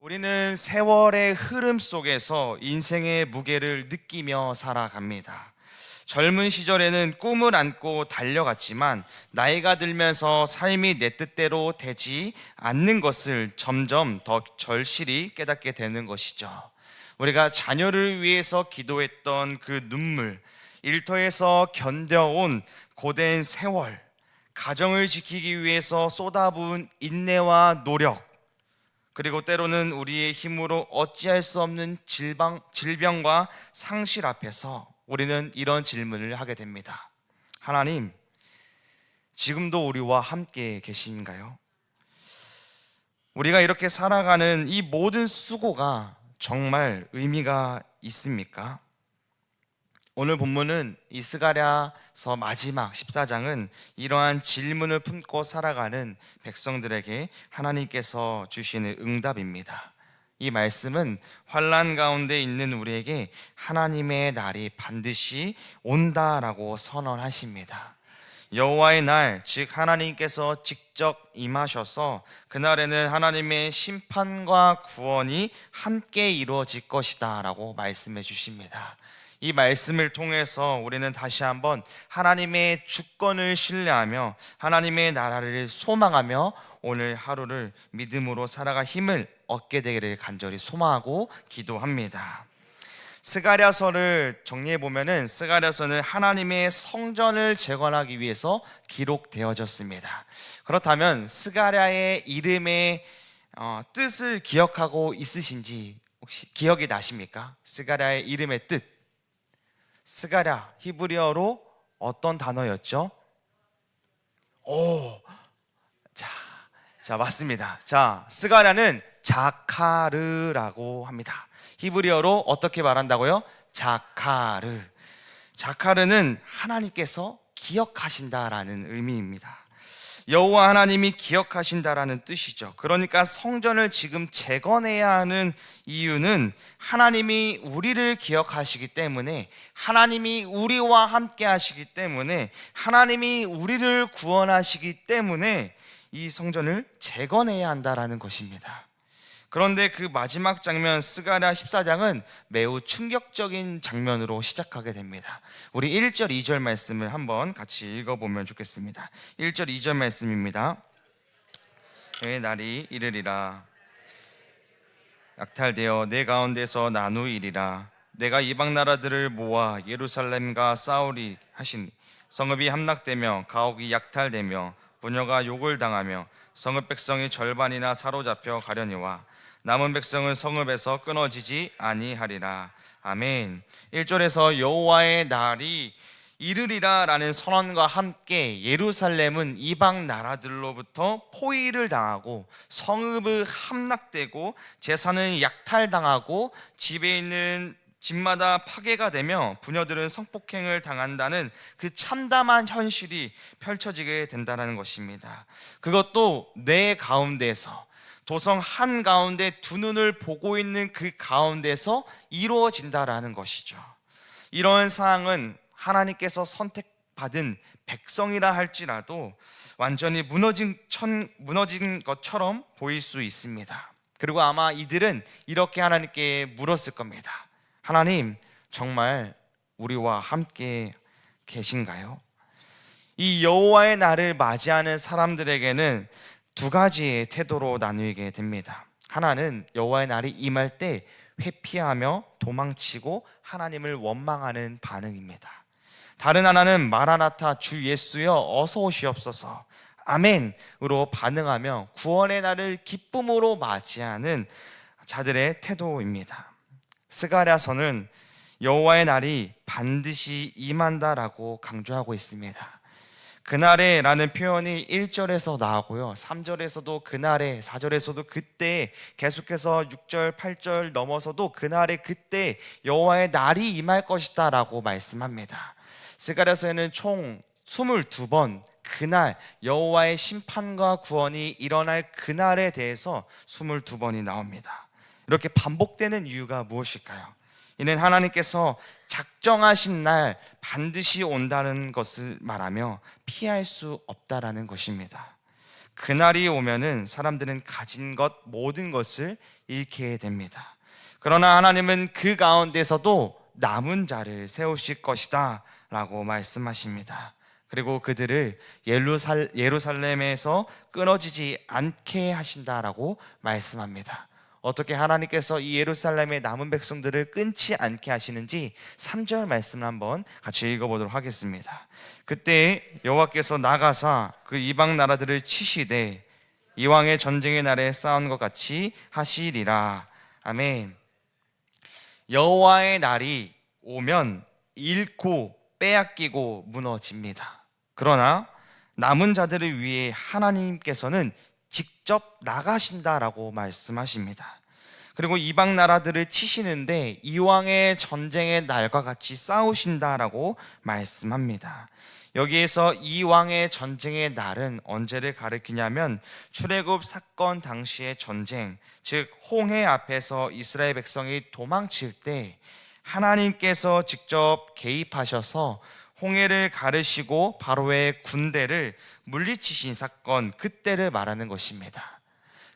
우리는 세월의 흐름 속에서 인생의 무게를 느끼며 살아갑니다. 젊은 시절에는 꿈을 안고 달려갔지만 나이가 들면서 삶이 내 뜻대로 되지 않는 것을 점점 더 절실히 깨닫게 되는 것이죠. 우리가 자녀를 위해서 기도했던 그 눈물, 일터에서 견뎌온 고된 세월, 가정을 지키기 위해서 쏟아부은 인내와 노력, 그리고 때로는 우리의 힘으로 어찌할 수 없는 질병과 상실 앞에서 우리는 이런 질문을 하게 됩니다. 하나님, 지금도 우리와 함께 계신가요? 우리가 이렇게 살아가는 이 모든 수고가 정말 의미가 있습니까? 오늘 본문은 이 스가랴서 마지막 14장은 이러한 질문을 품고 살아가는 백성들에게 하나님께서 주시는 응답입니다. 이 말씀은 환난 가운데 있는 우리에게 하나님의 날이 반드시 온다라고 선언하십니다. 여호와의 날, 즉 하나님께서 직접 임하셔서 그날에는 하나님의 심판과 구원이 함께 이루어질 것이다 라고 말씀해 주십니다. 이 말씀을 통해서 우리는 다시 한번 하나님의 주권을 신뢰하며 하나님의 나라를 소망하며 오늘 하루를 믿음으로 살아갈 힘을 얻게 되기를 간절히 소망하고 기도합니다. 스가랴서를 정리해 보면은 스가랴서는 하나님의 성전을 재건하기 위해서 기록되어졌습니다. 그렇다면 스가랴의 이름의 뜻을 기억하고 있으신지 혹시 기억이 나십니까? 스가랴의 이름의 뜻. 스가랴 히브리어로 어떤 단어였죠? 자, 맞습니다. 자, 스가랴는 자카르라고 합니다. 히브리어로 어떻게 말한다고요? 자카르. 자카르는 하나님께서 기억하신다라는 의미입니다. 여호와 하나님이 기억하신다라는 뜻이죠. 그러니까 성전을 지금 재건해야 하는 이유는 하나님이 우리를 기억하시기 때문에, 하나님이 우리와 함께 하시기 때문에, 하나님이 우리를 구원하시기 때문에 이 성전을 재건해야 한다라는 것입니다. 그런데 그 마지막 장면 스가랴 14장은 매우 충격적인 장면으로 시작하게 됩니다. 우리 1절 2절 말씀을 한번 같이 읽어보면 좋겠습니다. 1절 2절 말씀입니다. 내 날이 이르리라 약탈되어 내 가운데서 나누이리라. 내가 이방 나라들을 모아 예루살렘과 싸우리 하시니 성읍이 함락되며 가옥이 약탈되며 부녀가 욕을 당하며 성읍 백성이 절반이나 사로잡혀 가려니와 남은 백성은 성읍에서 끊어지지 아니하리라. 아멘. 1절에서 여호와의 날이 이르리라 라는 선언과 함께 예루살렘은 이방 나라들로부터 포위를 당하고 성읍은 함락되고 재산은 약탈당하고 집에 있는 집마다 파괴가 되며 부녀들은 성폭행을 당한다는 그 참담한 현실이 펼쳐지게 된다는 것입니다. 그것도 내 가운데서, 도성 한가운데 두 눈을 보고 있는 그 가운데서 이루어진다라는 것이죠. 이런 상황은 하나님께서 선택받은 백성이라 할지라도 완전히 무너진 것처럼 보일 수 있습니다. 그리고 아마 이들은 이렇게 하나님께 물었을 겁니다. 하나님, 정말 우리와 함께 계신가요? 이 여호와의 날을 맞이하는 사람들에게는 두 가지의 태도로 나누게 됩니다. 하나는 여호와의 날이 임할 때 회피하며 도망치고 하나님을 원망하는 반응입니다. 다른 하나는 마라나타 주 예수여 어서 오시옵소서 아멘으로 반응하며 구원의 날을 기쁨으로 맞이하는 자들의 태도입니다. 스가랴서는 여호와의 날이 반드시 임한다라고 강조하고 있습니다. 그날에 라는 표현이 1절에서 나오고요, 3절에서도 그날에, 4절에서도 그때, 계속해서 6절, 8절 넘어서도 그날에 그때 여호와의 날이 임할 것이다 라고 말씀합니다. 스가랴서에는 총 22번 그날 여호와의 심판과 구원이 일어날 그날에 대해서 22번이 나옵니다. 이렇게 반복되는 이유가 무엇일까요? 이는 하나님께서 작정하신 날 반드시 온다는 것을 말하며 피할 수 없다라는 것입니다. 그날이 오면은 사람들은 가진 것 모든 것을 잃게 됩니다. 그러나 하나님은 그 가운데서도 남은 자를 세우실 것이다 라고 말씀하십니다. 그리고 그들을 예루살렘에서 끊어지지 않게 하신다라고 말씀합니다. 어떻게 하나님께서 이 예루살렘의 남은 백성들을 끊지 않게 하시는지 3절 말씀을 한번 같이 읽어보도록 하겠습니다. 그때 여호와께서 나가사 그 이방 나라들을 치시되 이왕의 전쟁의 날에 싸운 것 같이 하시리라. 아멘. 여호와의 날이 오면 잃고 빼앗기고 무너집니다. 그러나 남은 자들을 위해 하나님께서는 직접 나가신다라고 말씀하십니다. 그리고 이방 나라들을 치시는데 이왕의 전쟁의 날과 같이 싸우신다라고 말씀합니다. 여기에서 이왕의 전쟁의 날은 언제를 가리키냐면 출애굽 사건 당시의 전쟁, 즉 홍해 앞에서 이스라엘 백성이 도망칠 때 하나님께서 직접 개입하셔서 홍해를 가르시고 바로의 군대를 물리치신 사건, 그때를 말하는 것입니다.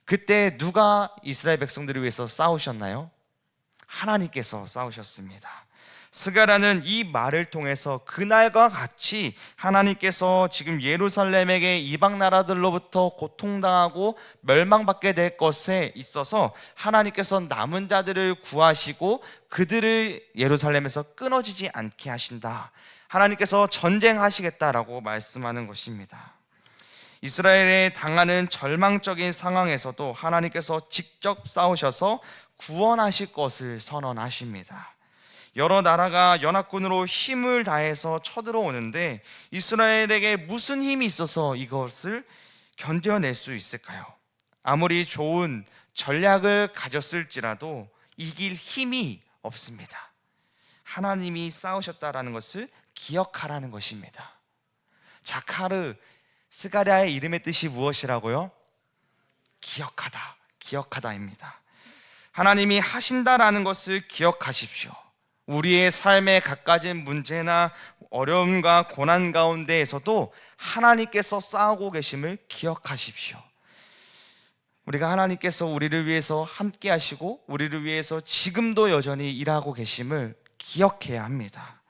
그때 누가 이스라엘 백성들을 위해서 싸우셨나요? 하나님께서 싸우셨습니다. 스가랴는 이 말을 통해서 그날과 같이 하나님께서 지금 예루살렘에게 이방 나라들로부터 고통당하고 멸망받게 될 것에 있어서 하나님께서 남은 자들을 구하시고 그들을 예루살렘에서 끊어지지 않게 하신다, 하나님께서 전쟁하시겠다라고 말씀하는 것입니다. 이스라엘에 당하는 절망적인 상황에서도 하나님께서 직접 싸우셔서 구원하실 것을 선언하십니다. 여러 나라가 연합군으로 힘을 다해서 쳐들어오는데 이스라엘에게 무슨 힘이 있어서 이것을 견뎌낼 수 있을까요? 아무리 좋은 전략을 가졌을지라도 이길 힘이 없습니다. 하나님이 싸우셨다라는 것을 기억하라는 것입니다. 자카르, 스가랴의 이름의 뜻이 무엇이라고요? 기억하다, 기억하다입니다. 하나님이 하신다라는 것을 기억하십시오. 우리의 삶의 갖가진 문제나 어려움과 고난 가운데에서도 하나님께서 싸우고 계심을 기억하십시오. 우리가 하나님께서 우리를 위해서 함께 하시고 우리를 위해서 지금도 여전히 일하고 계심을 기억해야 합니다.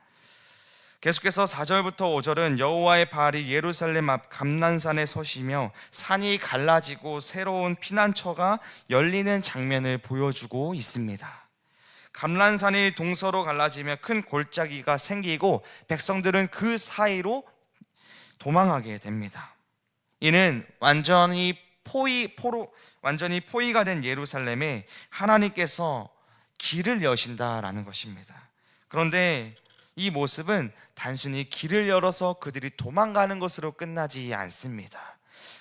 계속해서 4절부터 5절은 여호와의 발이 예루살렘 앞 감난산에 서시며 산이 갈라지고 새로운 피난처가 열리는 장면을 보여주고 있습니다. 감난산이 동서로 갈라지며 큰 골짜기가 생기고 백성들은 그 사이로 도망하게 됩니다. 이는 완전히 포위가 된 예루살렘에 하나님께서 길을 여신다라는 것입니다. 그런데 이 모습은 단순히 길을 열어서 그들이 도망가는 것으로 끝나지 않습니다.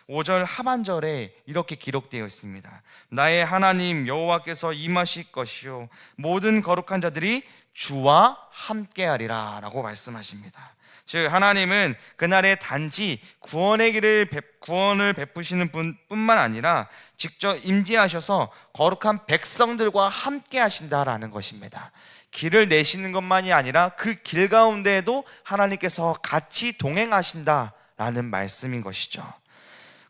5절 하반절에 이렇게 기록되어 있습니다. 나의 하나님 여호와께서 임하실 것이요 모든 거룩한 자들이 주와 함께하리라 라고 말씀하십니다. 즉 하나님은 그날에 단지 구원을 베푸시는 분뿐만 아니라 직접 임재하셔서 거룩한 백성들과 함께 하신다라는 것입니다. 길을 내시는 것만이 아니라 그 길 가운데에도 하나님께서 같이 동행하신다라는 말씀인 것이죠.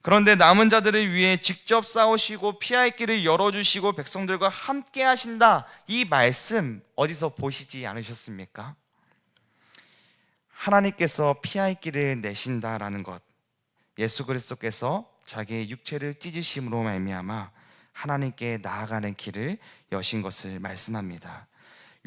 그런데 남은 자들을 위해 직접 싸우시고 피할 길을 열어주시고 백성들과 함께 하신다, 이 말씀 어디서 보시지 않으셨습니까? 하나님께서 피할 길을 내신다라는 것, 예수 그리스도께서 자기의 육체를 찢으심으로 말미암아 하나님께 나아가는 길을 여신 것을 말씀합니다.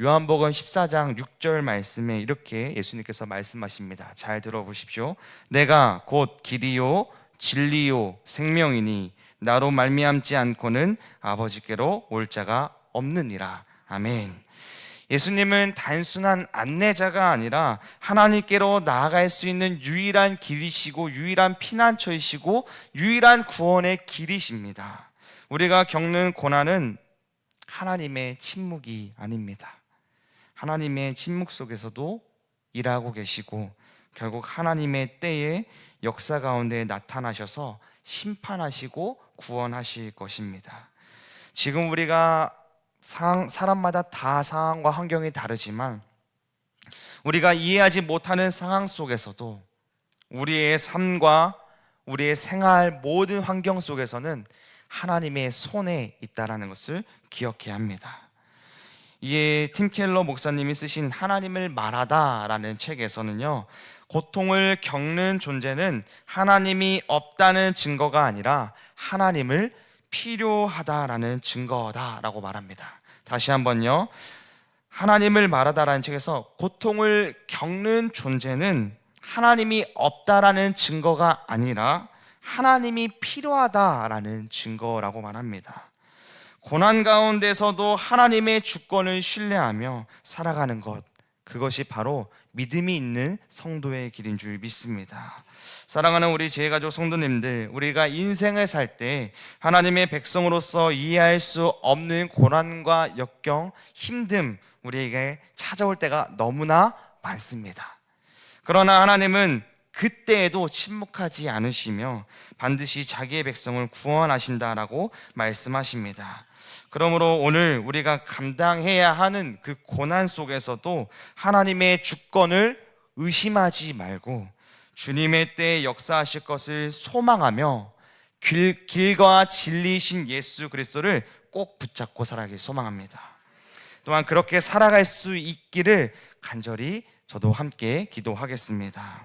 요한복음 14장 6절 말씀에 이렇게 예수님께서 말씀하십니다. 잘 들어보십시오. 내가 곧 길이요 진리요 생명이니 나로 말미암지 않고는 아버지께로 올 자가 없느니라. 아멘. 예수님은 단순한 안내자가 아니라 하나님께로 나아갈 수 있는 유일한 길이시고 유일한 피난처이시고 유일한 구원의 길이십니다. 우리가 겪는 고난은 하나님의 침묵이 아닙니다. 하나님의 침묵 속에서도 일하고 계시고 결국 하나님의 때에 역사 가운데 나타나셔서 심판하시고 구원하실 것입니다. 지금 우리가 사람마다 다 상황과 환경이 다르지만 우리가 이해하지 못하는 상황 속에서도 우리의 삶과 우리의 생활 모든 환경 속에서는 하나님의 손에 있다라는 것을 기억해야 합니다. 이에 팀 켈러 목사님이 쓰신 하나님을 말하다라는 책에서는요, 고통을 겪는 존재는 하나님이 없다는 증거가 아니라 하나님을 필요하다라는 증거다라고 말합니다. 다시 한번요, 하나님을 말하다라는 책에서 고통을 겪는 존재는 하나님이 없다라는 증거가 아니라 하나님이 필요하다라는 증거라고 말합니다. 고난 가운데서도 하나님의 주권을 신뢰하며 살아가는 것, 그것이 바로 믿음이 있는 성도의 길인 줄 믿습니다. 사랑하는 우리 재가족 성도님들, 우리가 인생을 살 때 하나님의 백성으로서 이해할 수 없는 고난과 역경, 힘듦 우리에게 찾아올 때가 너무나 많습니다. 그러나 하나님은 그때에도 침묵하지 않으시며 반드시 자기의 백성을 구원하신다라고 말씀하십니다. 그러므로 오늘 우리가 감당해야 하는 그 고난 속에서도 하나님의 주권을 의심하지 말고 주님의 때에 역사하실 것을 소망하며 길과 진리이신 예수 그리스도를 꼭 붙잡고 살아가길 소망합니다. 또한 그렇게 살아갈 수 있기를 간절히 저도 함께 기도하겠습니다.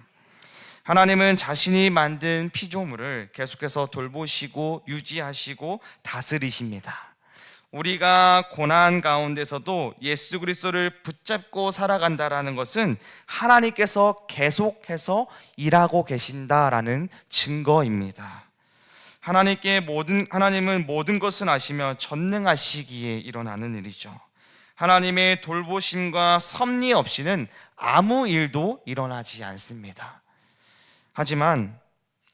하나님은 자신이 만든 피조물을 계속해서 돌보시고 유지하시고 다스리십니다. 우리가 고난 가운데서도 예수 그리스도를 붙잡고 살아간다라는 것은 하나님께서 계속해서 일하고 계신다라는 증거입니다. 하나님은 모든 것을 아시며 전능하시기에 일어나는 일이죠. 하나님의 돌보심과 섭리 없이는 아무 일도 일어나지 않습니다. 하지만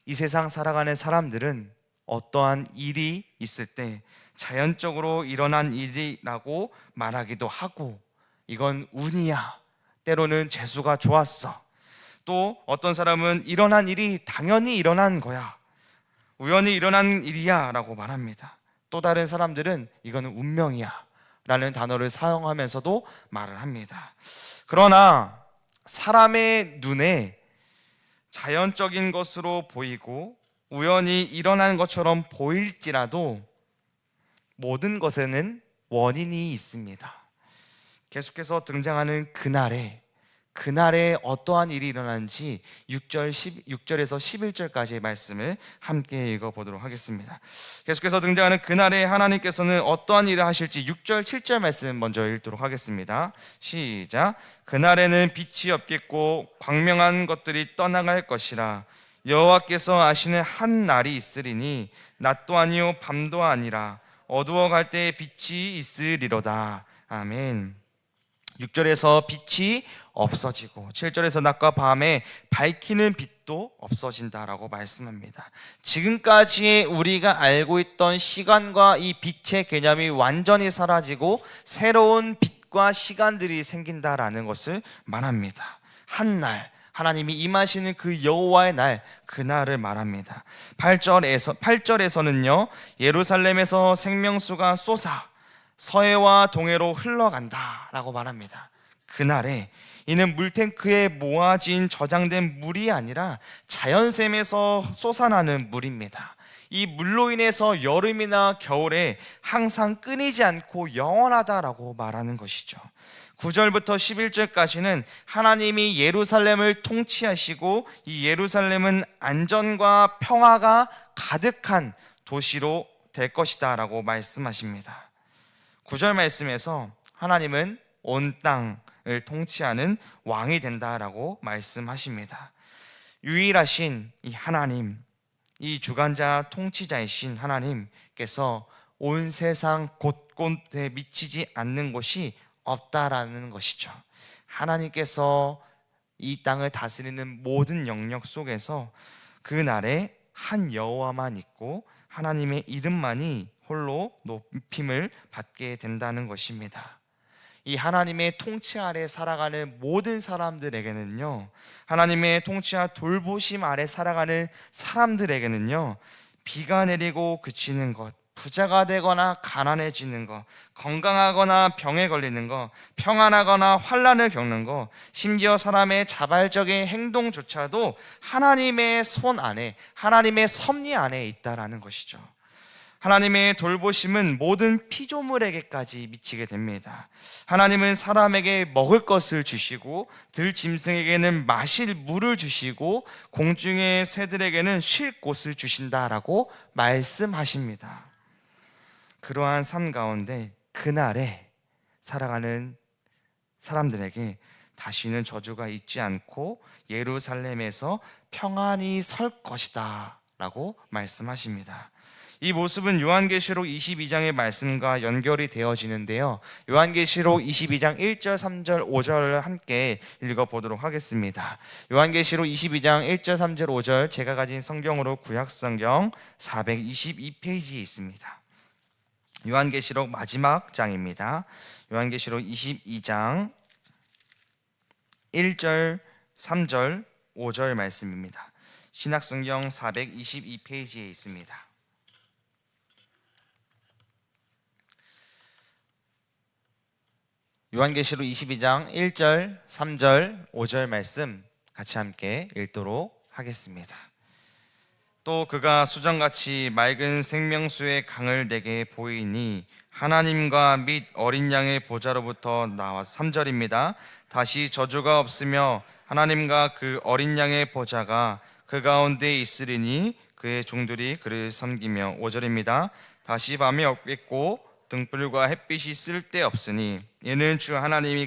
이 세상 살아가는 사람들은 어떠한 일이 있을 때 자연적으로 일어난 일이라고 말하기도 하고, 이건 운이야, 때로는 재수가 좋았어, 또 어떤 사람은 일어난 일이 당연히 일어난 거야, 우연히 일어난 일이야 라고 말합니다. 또 다른 사람들은 이거는 운명이야 라는 단어를 사용하면서도 말을 합니다. 그러나 사람의 눈에 자연적인 것으로 보이고 우연히 일어난 것처럼 보일지라도 모든 것에는 원인이 있습니다. 계속해서 등장하는 그날에 어떠한 일이 일어나는지 6절에서 11절까지의 말씀을 함께 읽어보도록 하겠습니다. 계속해서 등장하는 그날에 하나님께서는 어떠한 일을 하실지 6절, 7절 말씀 먼저 읽도록 하겠습니다. 시작. 그날에는 빛이 없겠고 광명한 것들이 떠나갈 것이라. 여호와께서 아시는 한 날이 있으리니 낮도 아니요 밤도 아니라 어두워갈 때에 빛이 있으리로다. 아멘. 6절에서 빛이 없어지고 7절에서 낮과 밤에 밝히는 빛도 없어진다라고 말씀합니다. 지금까지 우리가 알고 있던 시간과 이 빛의 개념이 완전히 사라지고 새로운 빛과 시간들이 생긴다라는 것을 말합니다. 한 날, 하나님이 임하시는 그 여호와의 날, 그날을 말합니다. 8절에서는요 예루살렘에서 생명수가 솟아 서해와 동해로 흘러간다 라고 말합니다. 그날에 이는 물탱크에 모아진 저장된 물이 아니라 자연샘에서 솟아나는 물입니다. 이 물로 인해서 여름이나 겨울에 항상 끊이지 않고 영원하다라고 말하는 것이죠. 9절부터 11절까지는 하나님이 예루살렘을 통치하시고 이 예루살렘은 안전과 평화가 가득한 도시로 될 것이다 라고 말씀하십니다. 9절 말씀에서 하나님은 온 땅을 통치하는 왕이 된다라고 말씀하십니다. 유일하신 이 하나님, 이 주관자 통치자이신 하나님께서 온 세상 곳곳에 미치지 않는 곳이 없다라는 것이죠. 하나님께서 이 땅을 다스리는 모든 영역 속에서 그날에 한 여호와만 있고 하나님의 이름만이 홀로 높임을 받게 된다는 것입니다. 이 하나님의 통치 아래 살아가는 모든 사람들에게는요, 하나님의 통치와 돌보심 아래 살아가는 사람들에게는요, 비가 내리고 그치는 것, 부자가 되거나 가난해지는 거, 건강하거나 병에 걸리는 거, 평안하거나 환난을 겪는 거, 심지어 사람의 자발적인 행동조차도 하나님의 손 안에, 하나님의 섭리 안에 있다라는 것이죠. 하나님의 돌보심은 모든 피조물에게까지 미치게 됩니다. 하나님은 사람에게 먹을 것을 주시고 들짐승에게는 마실 물을 주시고 공중의 새들에게는 쉴 곳을 주신다라고 말씀하십니다. 그러한 삶 가운데 그날에 살아가는 사람들에게 다시는 저주가 있지 않고 예루살렘에서 평안히 설 것이다 라고 말씀하십니다. 이 모습은 요한계시록 22장의 말씀과 연결이 되어지는데요, 요한계시록 22장 1절, 3절, 5절을 함께 읽어보도록 하겠습니다. 요한계시록 22장 1절, 3절, 5절, 제가 가진 성경으로 구약성경 422페이지에 있습니다. 요한계시록 마지막 장입니다. 요한계시록 22장 1절, 3절, 5절 말씀입니다. 신약성경 422페이지에 있습니다. 요한계시록 22장 1절, 3절, 5절 말씀 같이 함께 읽도록 하겠습니다. 또 그가 수정같이 맑은 생명수의 강을 내게 보이니 하나님과 및 어린 양의 보좌로부터 나와 3절입니다. 다시 저주가 없으며 하나님과 그 어린 양의 보좌가 그 가운데 있으리니 그의 종들이 그를 섬기며 5절입니다. 다시 밤이 없겠고 등불과 햇빛이 쓸데없으니 이는 주 하나님이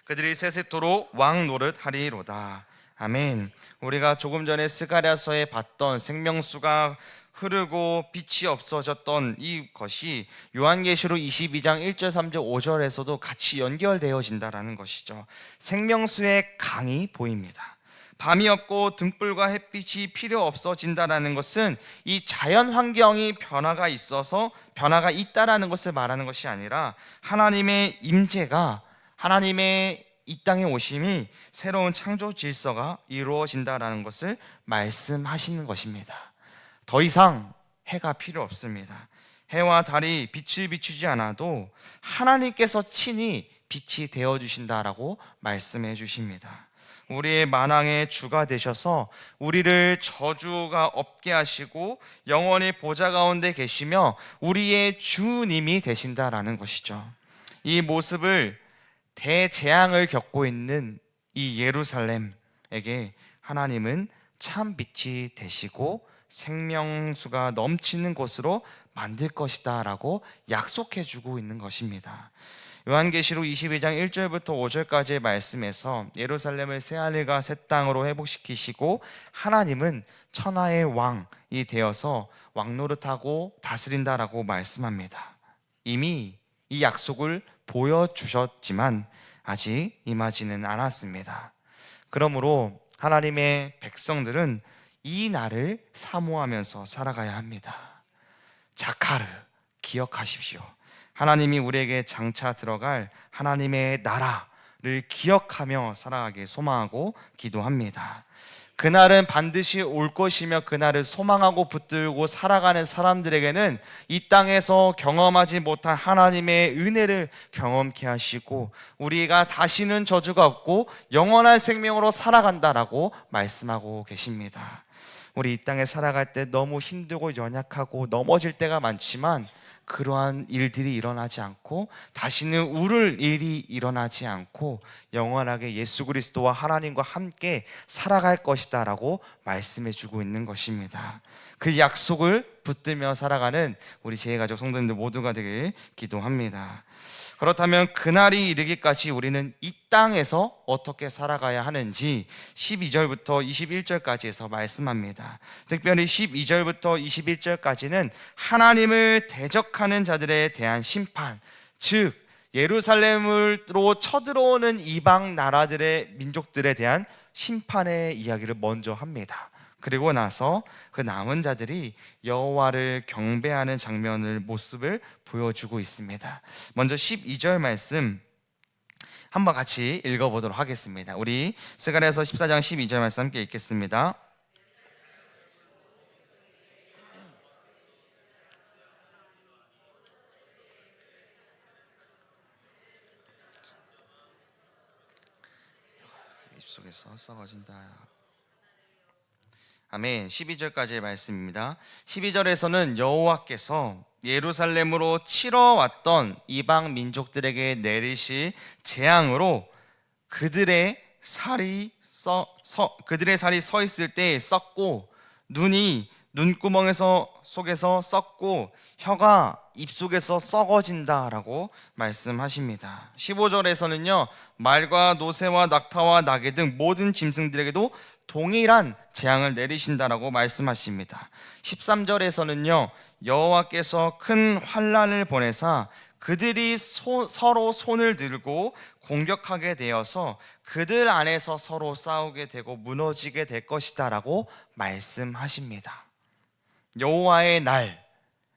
그들이 세세토록 왕 노릇하리로다. 아멘. 우리가 조금 전에 스가랴서에 봤던 생명수가 흐르고 빛이 없어졌던 이것이 요한계시록 22장 1절, 3절, 5절에서도 같이 연결되어진다라는 것이죠. 생명수의 강이 보입니다. 밤이 없고 등불과 햇빛이 필요 없어진다라는 것은 이 자연 환경이 변화가 있다라는 것을 말하는 것이 아니라 하나님의 임재가, 하나님의 이 땅에 오심이 새로운 창조 질서가 이루어진다라는 것을 말씀하시는 것입니다. 더 이상 해가 필요 없습니다. 해와 달이 빛을 비추지 않아도 하나님께서 친히 빛이 되어주신다라고 말씀해 주십니다. 우리의 만왕의 주가 되셔서 우리를 저주가 없게 하시고 영원히 보좌 가운데 계시며 우리의 주님이 되신다라는 것이죠. 이 모습을 대재앙을 겪고 있는 이 예루살렘에게 하나님은 참 빛이 되시고 생명수가 넘치는 곳으로 만들 것이다 라고 약속해 주고 있는 것입니다. 요한계시록 22장 1절부터 5절까지의 말씀에서 예루살렘을 새하늘과 새 땅으로 회복시키시고 하나님은 천하의 왕이 되어서 왕노릇하고 다스린다라고 말씀합니다. 이미 이 약속을 보여주셨지만 아직 임하지는 않았습니다. 그러므로 하나님의 백성들은 이 날을 사모하면서 살아가야 합니다. 자카르 기억하십시오. 하나님이 우리에게 장차 들어갈 하나님의 나라를 기억하며 살아가길 소망하고 기도합니다. 그날은 반드시 올 것이며 그날을 소망하고 붙들고 살아가는 사람들에게는 이 땅에서 경험하지 못한 하나님의 은혜를 경험케 하시고 우리가 다시는 저주가 없고 영원한 생명으로 살아간다라고 말씀하고 계십니다. 우리 이 땅에 살아갈 때 너무 힘들고 연약하고 넘어질 때가 많지만 그러한 일들이 일어나지 않고 다시는 울을 일이 일어나지 않고 영원하게 예수 그리스도와 하나님과 함께 살아갈 것이다 라고 말씀해 주고 있는 것입니다. 그 약속을 붙들며 살아가는 우리 제일가족 성도님들 모두가 되길 기도합니다. 그렇다면 그날이 이르기까지 우리는 이 땅에서 어떻게 살아가야 하는지 12절부터 21절까지에서 말씀합니다. 특별히 12절부터 21절까지는 하나님을 대적하는 자들에 대한 심판, 즉 예루살렘으로 쳐들어오는 이방 나라들의 민족들에 대한 심판의 이야기를 먼저 합니다. 그리고 나서 그 남은 자들이 여호와를 경배하는 장면을 모습을 보여주고 있습니다. 먼저 12절 말씀 한번 같이 읽어보도록 하겠습니다. 우리 스가랴서 14장 12절 말씀 함께 읽겠습니다. 속에서 썩어진다. 아멘. 12절까지의 말씀입니다. 12절에서는 여호와께서 예루살렘으로 치러 왔던 이방 민족들에게 내리실 재앙으로 그들의 살이 서 있을 때 썩고, 눈이 눈구멍에서 속에서 썩고, 혀가 입속에서 썩어진다라고 말씀하십니다. 15절에서는요, 말과 노새와 낙타와 나귀 등 모든 짐승들에게도 동일한 재앙을 내리신다라고 말씀하십니다. 13절에서는요, 여호와께서 큰 환난을 보내사 그들이 서로 손을 들고 공격하게 되어서 그들 안에서 서로 싸우게 되고 무너지게 될 것이다 라고 말씀하십니다. 여호와의 날,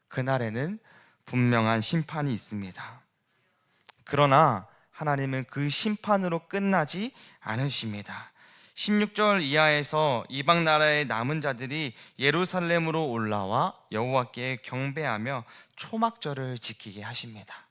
그날에는 분명한 심판이 있습니다. 그러나 하나님은 그 심판으로 끝나지 않으십니다. 16절 이하에서 이방 나라의 남은 자들이 예루살렘으로 올라와 여호와께 경배하며 초막절을 지키게 하십니다.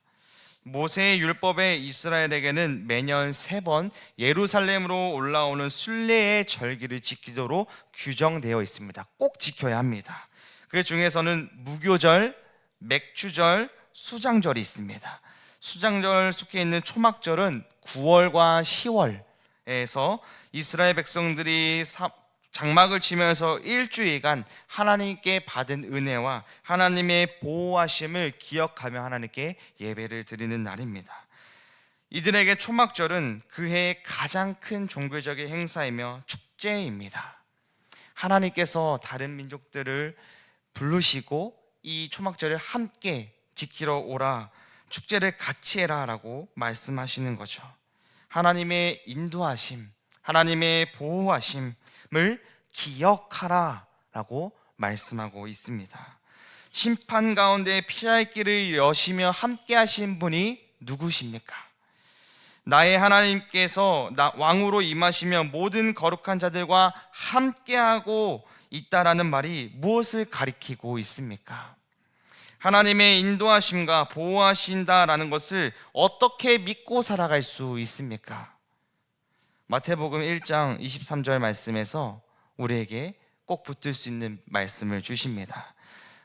모세의 율법에 이스라엘에게는 매년 3번 예루살렘으로 올라오는 순례의 절기를 지키도록 규정되어 있습니다. 꼭 지켜야 합니다. 그 중에서는 무교절, 맥주절, 수장절이 있습니다. 수장절 속해 있는 초막절은 9월과 10월에서 이스라엘 백성들이 장막을 치면서 일주일간 하나님께 받은 은혜와 하나님의 보호하심을 기억하며 하나님께 예배를 드리는 날입니다. 이들에게 초막절은 그 해의 가장 큰 종교적인 행사이며 축제입니다. 하나님께서 다른 민족들을 부르시고 이 초막절을 함께 지키러 오라, 축제를 같이 해라 라고 말씀하시는 거죠. 하나님의 인도하심, 하나님의 보호하심을 기억하라 라고 말씀하고 있습니다. 심판 가운데 피할 길을 여시며 함께 하신 분이 누구십니까? 나의 하나님께서 왕으로 임하시며 모든 거룩한 자들과 함께하고 있다라는 말이 무엇을 가리키고 있습니까? 하나님의 인도하심과 보호하신다라는 것을 어떻게 믿고 살아갈 수 있습니까? 마태복음 1장 23절 말씀에서 우리에게 꼭 붙들 수 있는 말씀을 주십니다.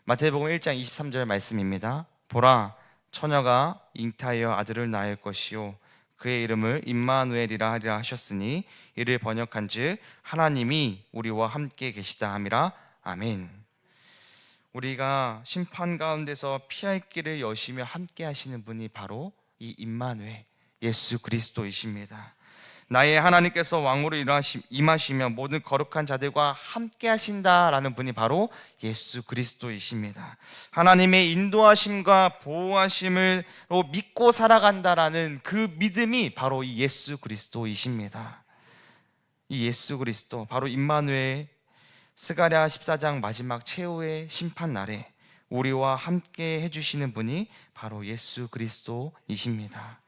마태복음 1장 23절 말씀입니다. 보라, 처녀가 잉타하여 아들을 낳을 것이요 그의 이름을 임마누엘이라 하리라 하셨으니 이를 번역한즉 하나님이 우리와 함께 계시다 함이라. 아멘. 우리가 심판 가운데서 피할 길을 여시며 함께 하시는 분이 바로 이 임마누엘 예수 그리스도이십니다. 나의 하나님께서 왕으로 임하시며 모든 거룩한 자들과 함께 하신다라는 분이 바로 예수 그리스도이십니다. 하나님의 인도하심과 보호하심으로 믿고 살아간다라는 그 믿음이 바로 이 예수 그리스도이십니다. 이 예수 그리스도, 바로 임마누엘, 스가랴 14장 마지막 최후의 심판 날에 우리와 함께 해주시는 분이 바로 예수 그리스도이십니다.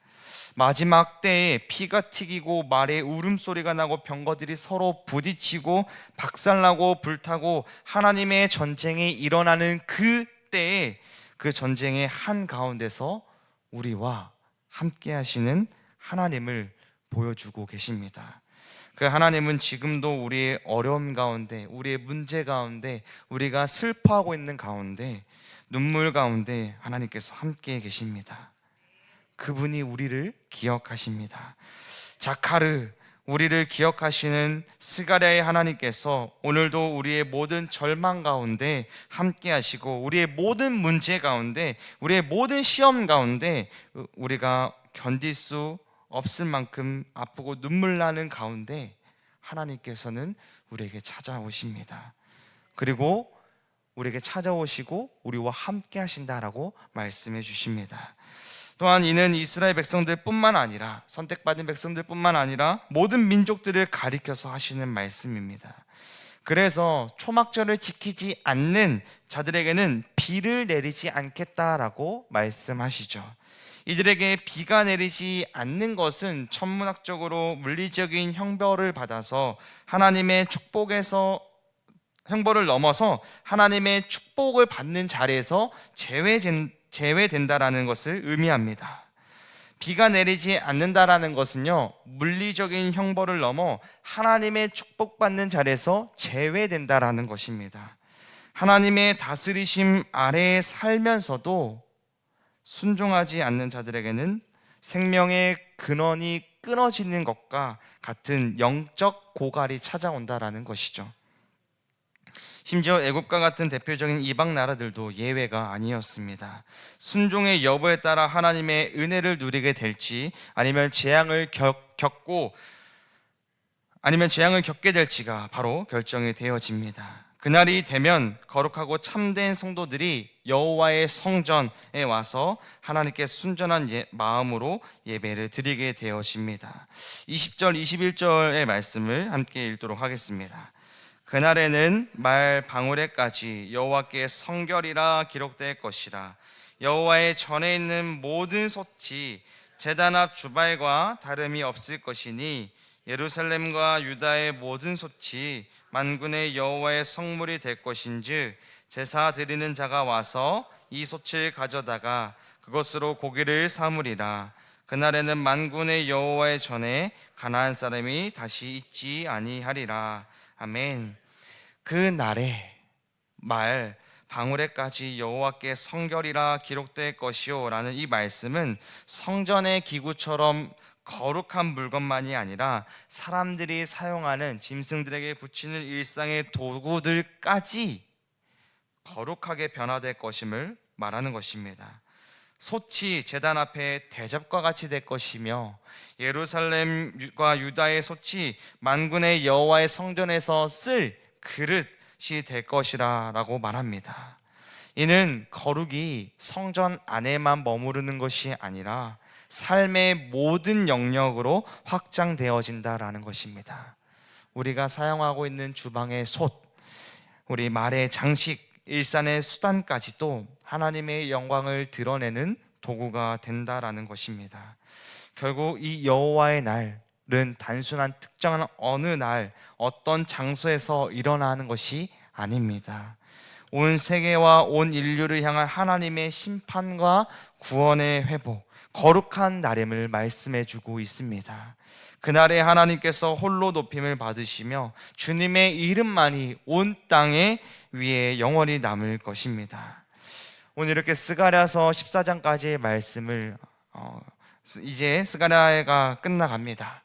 마지막 때에 피가 튀기고 말에 울음소리가 나고 병거들이 서로 부딪히고 박살나고 불타고 하나님의 전쟁이 일어나는 그 때에 그 전쟁의 한가운데서 우리와 함께 하시는 하나님을 보여주고 계십니다. 그 하나님은 지금도 우리의 어려움 가운데, 우리의 문제 가운데, 우리가 슬퍼하고 있는 가운데, 눈물 가운데 하나님께서 함께 계십니다. 그분이 우리를 기억하십니다. 자카르, 우리를 기억하시는 스가랴의 하나님께서 오늘도 우리의 모든 절망 가운데 함께 하시고 우리의 모든 문제 가운데, 우리의 모든 시험 가운데 우리가 견딜 수 없을 만큼 아프고 눈물 나는 가운데 하나님께서는 우리에게 찾아오십니다. 그리고 우리에게 찾아오시고 우리와 함께 하신다라고 말씀해 주십니다. 또한 이는 이스라엘 백성들 뿐만 아니라, 선택받은 백성들 뿐만 아니라 모든 민족들을 가리켜서 하시는 말씀입니다. 그래서 초막절을 지키지 않는 자들에게는 비를 내리지 않겠다라고 말씀하시죠. 이들에게 비가 내리지 않는 것은 천문학적으로 물리적인 형벌을 받아서 하나님의 축복에서, 형벌을 넘어서 하나님의 축복을 받는 자리에서 제외된다라는 것을 의미합니다. 비가 내리지 않는다라는 것은요, 물리적인 형벌을 넘어 하나님의 축복받는 자리에서 제외된다라는 것입니다. 하나님의 다스리심 아래에 살면서도 순종하지 않는 자들에게는 생명의 근원이 끊어지는 것과 같은 영적 고갈이 찾아온다라는 것이죠. 심지어 애굽과 같은 대표적인 이방 나라들도 예외가 아니었습니다. 순종의 여부에 따라 하나님의 은혜를 누리게 될지 아니면 재앙을 겪게 될지가 바로 결정이 되어집니다. 그날이 되면 거룩하고 참된 성도들이 여호와의 성전에 와서 하나님께 순전한 마음으로 예배를 드리게 되어집니다. 20절 21절의 말씀을 함께 읽도록 하겠습니다. 그날에는 말 방울에까지 여호와께 성결이라 기록될 것이라. 여호와의 전에 있는 모든 솥이 제단 앞 주발과 다름이 없을 것이니 예루살렘과 유다의 모든 솥이 만군의 여호와의 성물이 될 것인즉 제사 드리는 자가 와서 이 솥을 가져다가 그것으로 고기를 사물이라. 그날에는 만군의 여호와의 전에 가나안 사람이 다시 있지 아니하리라. 아멘. 그 날에 말 방울에까지 여호와께 성결이라 기록될 것이요 라는 이 말씀은 성전의 기구처럼 거룩한 물건만이 아니라 사람들이 사용하는 짐승들에게 붙이는 일상의 도구들까지 거룩하게 변화될 것임을 말하는 것입니다. 솥이 제단 앞에 대접과 같이 될 것이며 예루살렘과 유다의 솥이 만군의 여호와의 성전에서 쓸 그릇이 될 것이라 라고 말합니다. 이는 거룩이 성전 안에만 머무르는 것이 아니라 삶의 모든 영역으로 확장되어진다라는 것입니다. 우리가 사용하고 있는 주방의 솥, 우리 말의 장식, 일상의 수단까지도 하나님의 영광을 드러내는 도구가 된다라는 것입니다. 결국 이 여호와의 날은 단순한 특정한 어느 날 어떤 장소에서 일어나는 것이 아닙니다. 온 세계와 온 인류를 향한 하나님의 심판과 구원의 회복, 거룩한 날임을 말씀해 주고 있습니다. 그날에 하나님께서 홀로 높임을 받으시며 주님의 이름만이 온 땅에 위에 영원히 남을 것입니다. 오늘 이렇게 스가랴서 14장까지의 말씀을 이제 스가랴가 끝나갑니다.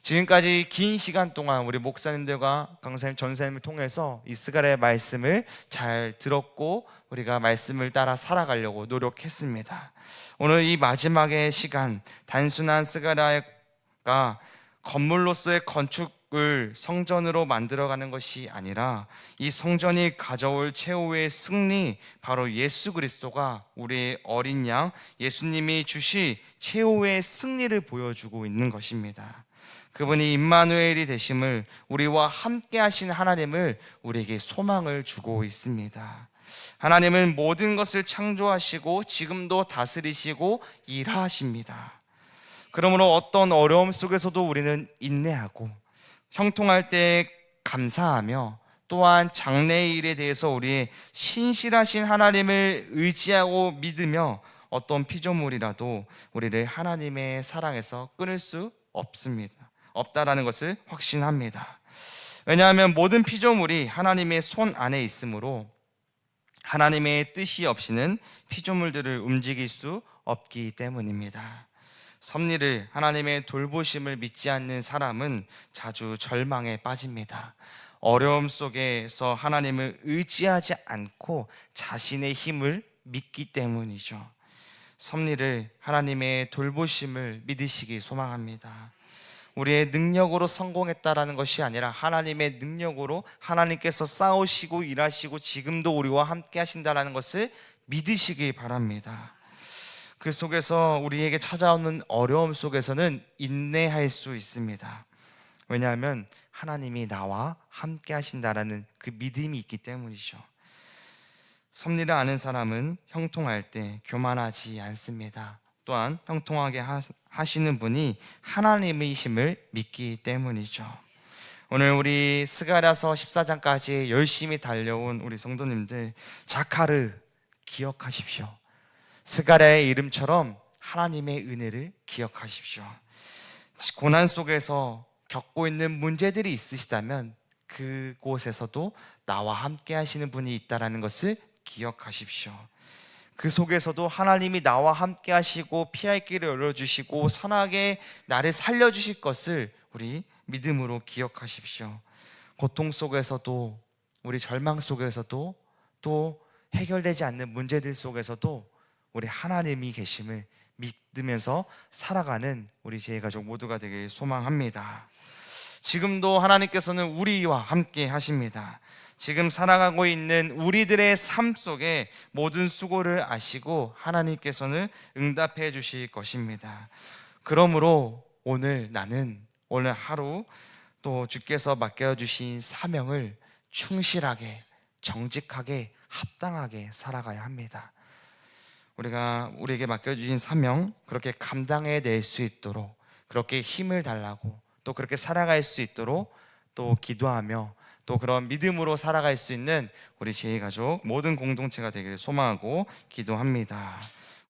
지금까지 긴 시간 동안 우리 목사님들과 강사님, 전사님을 통해서 이 스가랴의 말씀을 잘 들었고 우리가 말씀을 따라 살아가려고 노력했습니다. 오늘 이 마지막의 시간, 단순한 스가랴가 건물로서의 건축을 성전으로 만들어가는 것이 아니라 이 성전이 가져올 최후의 승리, 바로 예수 그리스도가 우리의 어린 양 예수님이 주실 최후의 승리를 보여주고 있는 것입니다. 그분이 임마누엘이 되심을, 우리와 함께 하신 하나님을 우리에게 소망을 주고 있습니다. 하나님은 모든 것을 창조하시고 지금도 다스리시고 일하십니다. 그러므로 어떤 어려움 속에서도 우리는 인내하고 형통할 때 감사하며 또한 장래의 일에 대해서 우리의 신실하신 하나님을 의지하고 믿으며 어떤 피조물이라도 우리를 하나님의 사랑에서 끊을 수 없다라는 것을 확신합니다. 왜냐하면 모든 피조물이 하나님의 손 안에 있으므로 하나님의 뜻이 없이는 피조물들을 움직일 수 없기 때문입니다. 섭리를, 하나님의 돌보심을 믿지 않는 사람은 자주 절망에 빠집니다. 어려움 속에서 하나님을 의지하지 않고 자신의 힘을 믿기 때문이죠. 섭리를, 하나님의 돌보심을 믿으시기 소망합니다. 우리의 능력으로 성공했다라는 것이 아니라 하나님의 능력으로 하나님께서 싸우시고 일하시고 지금도 우리와 함께 하신다라는 것을 믿으시기 바랍니다. 그 속에서 우리에게 찾아오는 어려움 속에서는 인내할 수 있습니다. 왜냐하면 하나님이 나와 함께 하신다라는 그 믿음이 있기 때문이죠. 섭리를 아는 사람은 형통할 때 교만하지 않습니다. 또한 형통하게 하시는 분이 하나님이심을 믿기 때문이죠. 오늘 우리 스가랴서 14장까지 열심히 달려온 우리 성도님들, 자카르 기억하십시오. 스가랴의 이름처럼 하나님의 은혜를 기억하십시오. 고난 속에서 겪고 있는 문제들이 있으시다면 그곳에서도 나와 함께 하시는 분이 있다는 것을 기억하십시오. 그 속에서도 하나님이 나와 함께 하시고 피할 길을 열어주시고 선하게 나를 살려주실 것을 우리 믿음으로 기억하십시오. 고통 속에서도, 우리 절망 속에서도, 또 해결되지 않는 문제들 속에서도 우리 하나님이 계심을 믿으면서 살아가는 우리 제일가족 모두가 되길 소망합니다. 지금도 하나님께서는 우리와 함께 하십니다. 지금 살아가고 있는 우리들의 삶 속에 모든 수고를 아시고 하나님께서는 응답해 주실 것입니다. 그러므로 오늘 하루 또 주께서 맡겨주신 사명을 충실하게, 정직하게, 합당하게 살아가야 합니다. 우리에게 맡겨주신 사명, 그렇게 감당해낼 수 있도록, 그렇게 힘을 달라고, 또 그렇게 살아갈 수 있도록 또 기도하며, 또 그런 믿음으로 살아갈 수 있는 우리 제일가족 모든 공동체가 되기를 소망하고 기도합니다.